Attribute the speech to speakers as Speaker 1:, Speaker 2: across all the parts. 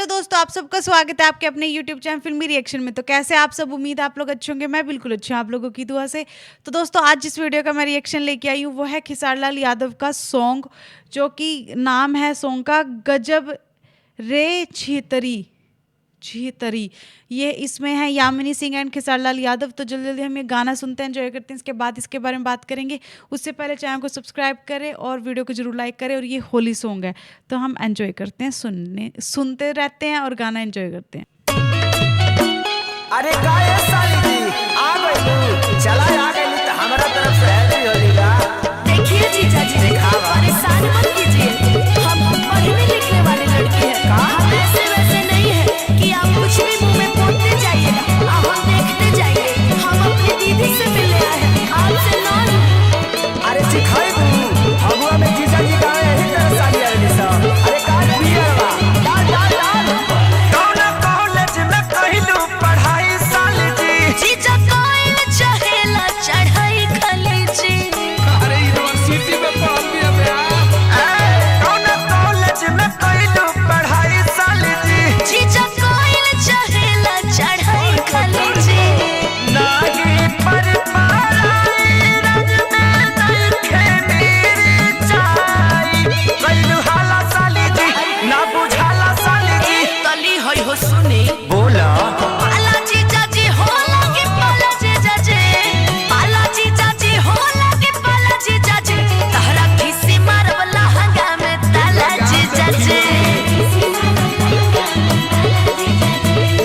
Speaker 1: Hello दोस्तों, आप सबका स्वागत है आपके अपने YouTube चैनल फिल्मी रिएक्शन में। तो कैसे आप सब, उम्मीद है आप लोग अच्छे होंगे। मैं बिल्कुल अच्छी हूँ आप लोगों की दुआ से। तो दोस्तों आज जिस वीडियो का मैं रिएक्शन लेके आई हूँ वो है खेसारी लाल यादव का सॉन्ग, जो कि नाम है सॉन्ग का गजब रे छितरी छितरी। ये इसमें है यामिनी सिंह एंड खेसारी लाल यादव। तो जल्दी जल्दी हम ये गाना सुनते हैं, एंजॉय करते हैं, इसके बाद इसके बारे में बात करेंगे। उससे पहले चैनल को सब्सक्राइब करें और वीडियो को जरूर लाइक करें। और ये होली सॉन्ग है तो हम एंजॉय करते हैं, सुनते रहते हैं और गाना एंजॉय करते हैं।
Speaker 2: अरे गाय साली जी आ गई, चला आ गई तो हमारा तरफ से हैप्पी होली का।
Speaker 3: देखिए जीजा जी, परेशान मत कीजिए, हम पढ़ने लिखने वाले लड़के हैं। हम ऐसे वैसे नहीं है कि आप कुछ भी मुंह में पोतते जाइएगा, हम देखते जाइए। हम अपनी दीदी से मिलने आए हैं, आपसे ना।
Speaker 2: अरे सिखाई तू भगवा में जीजा जी का यही तरह साली आएगी सब। अरे काट पिए बा डाल डाल डाल कौन कॉलेज में कहलू पढ़ाई साली जी।
Speaker 3: जीजा कोई चहेला चढ़ाई खाली जी।
Speaker 4: अरे यूनिवर्सिटी में पढ़ लिया बे।
Speaker 2: कौन कॉलेज में कहलू पढ़ाई साली जी।
Speaker 3: जीजा कोई चहेला चढ़ाई खाली जी।
Speaker 2: नागी पर पाराई रज में देखे मेरी चाई। कहलू हाला साली जी ना बुझाला साली जी।
Speaker 3: तली होई हो सुनी
Speaker 2: बोला
Speaker 3: पाला जीजा जी होला के पाला जीजा जी। पाला जीजा जी होला के पाला जीजा जी। तहरा खिसी मारवला हंगा में ताला जीजा जी।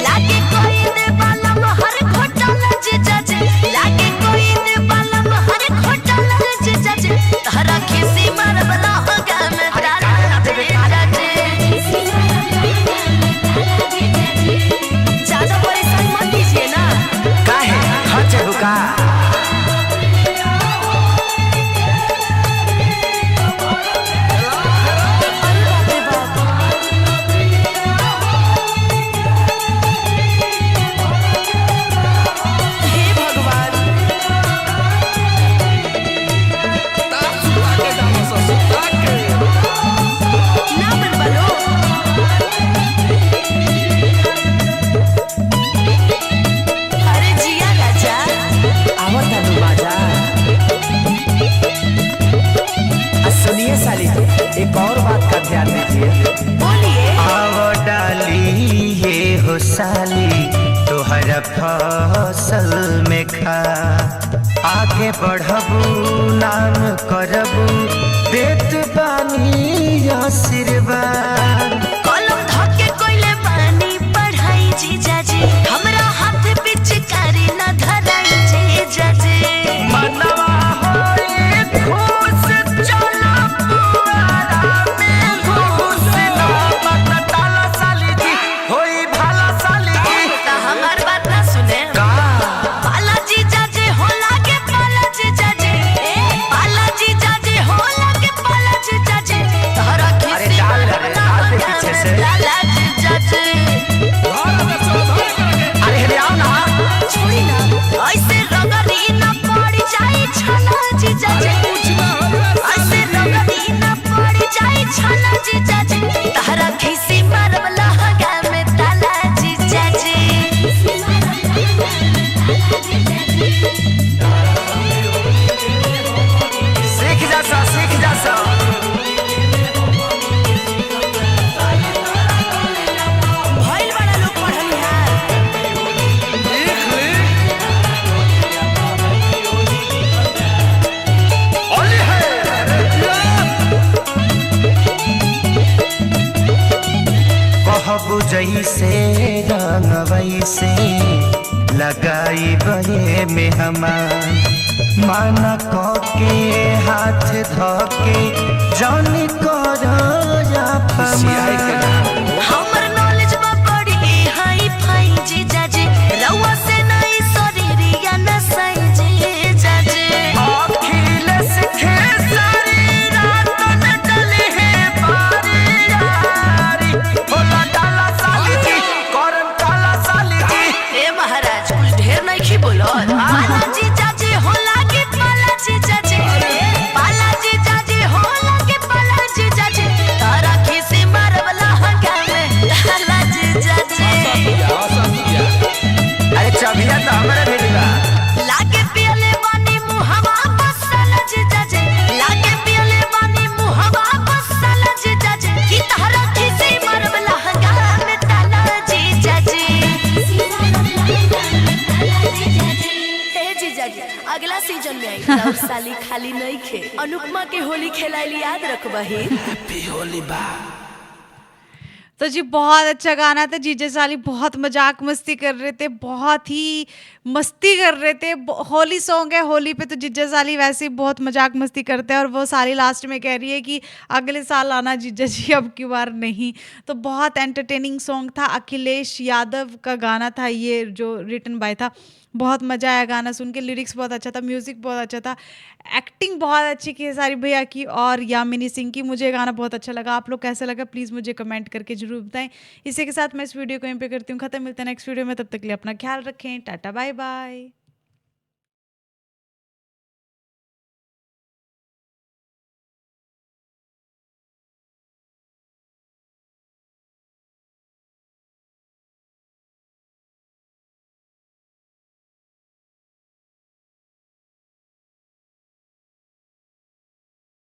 Speaker 3: लागे कोई दे बाला हर घोटाला जीजा जी। लागे कोई दे बाला हर घोटाला जीजा जी। तहरा खिसी मारवला हंगा में ताला जीजा जी। ज्यादा परेशान मत कीजिए ना।
Speaker 2: काहे खर्च रुका।
Speaker 3: हे भगवान,
Speaker 4: सुता के जाना सो सुता के।
Speaker 3: ना बनवालो। अरे जिया राजा,
Speaker 2: आवत है बाजा। सुनिए साली जी, एक और बात का ध्यान दीजिए।
Speaker 3: बोलिए।
Speaker 2: आव डाली ये हो साली तोहरा फसल में खा। आगे बढ़बू नाम करबू देत बानी आशीर्वाद।
Speaker 3: कलम धके कोइले पानी पढ़ाई जीजा जी। हमरा हाथ पिचकारी ना धराई जीजा जी।
Speaker 2: मनवा होए खुश चला पुआरा में घुस ना मत डाला साली जी होई भाला साली जी।
Speaker 3: ता हमार बात ना सुने।
Speaker 2: का
Speaker 3: पाला जीजा जी होला के पाला जीजा जी। पाला जीजा जी होला के पाला जीजा जी। तहरा
Speaker 2: अरे
Speaker 3: खिसी
Speaker 2: डाल रे, डाल दे पीछे से।
Speaker 3: लाला जीजा जी।
Speaker 4: घर में चलो धरे करके।
Speaker 2: अरे हरे आओ ना।
Speaker 3: छोड़ी ना, ऐसे रगड़ी ना पड़ जाए छाला जीजा जी। ऐसे रगड़ी ना पड़ जाए छाला जीजा जी। तहरा खिसी मारवला हंगा में ताला जीजा जी।
Speaker 2: सीख जा सा, सीख जा सा।
Speaker 3: भइल बड़ा लोग पढ़निहार।
Speaker 4: लिख ले।
Speaker 2: ओली है कहबू जैसे रंग वैसे लगाई बहे में हमार। माना के हाथ धके जानी कर
Speaker 3: हमर नॉलेज बा बड़ी हाई फाई जीजा जी। रउआ से नहीं शरीरिया न सही जीजा जी।
Speaker 2: अखिल सीखे सारी रात न डले है बारी यारी। होला डाला साली जी करम काला साली जी।
Speaker 3: ए महाराज, कुछ ढेर नहीं खी बोलो। पाला जीजा जी होला के पाला जीजा जी। पाला जीजा जी होला के पाला जीजा जी। तारा खिसी मारवला हंगा जीजा जी
Speaker 2: अरे चबिया तो हमारे भेजी बा
Speaker 3: लागे पियले बानी मुहवा बसल जीजा जी लागे पियले बानी मुहवा बसल जीजा जी की तहरा किसी मरब लहंगा में ताला जीजा जी हे जीजा जी अगला सीजन में आई और साली खाली नहीं खे अनुपमा के होली खेलाइली याद रखबही
Speaker 4: होली बा
Speaker 1: तो जी बहुत अच्छा गाना था। जीजे साली बहुत मजाक मस्ती कर रहे थे, बहुत ही मस्ती कर रहे थे। होली सॉन्ग है, होली पे तो जीजे साली वैसे ही बहुत मजाक मस्ती करते हैं और वो साली लास्ट में कह रही है कि अगले साल आना जीजा जी, अब की बार नहीं। तो बहुत एंटरटेनिंग सॉन्ग था। अखिलेश यादव का गाना था ये, जो रिटन बाय था। बहुत मज़ा आया गाना सुन के, लिरिक्स बहुत अच्छा था, म्यूज़िक बहुत अच्छा था, एक्टिंग बहुत अच्छी की है सारी भैया की और यामिनी सिंह की। मुझे गाना बहुत अच्छा लगा। आप लोग कैसा लगा प्लीज़ मुझे कमेंट करके जरूर बताएं। इसी के साथ मैं इस वीडियो को यहीं पे करती हूँ ख़त्म। मिलते हैं नेक्स्ट वीडियो में, तब तक के लिए अपना ख्याल रखें। Tata bye by.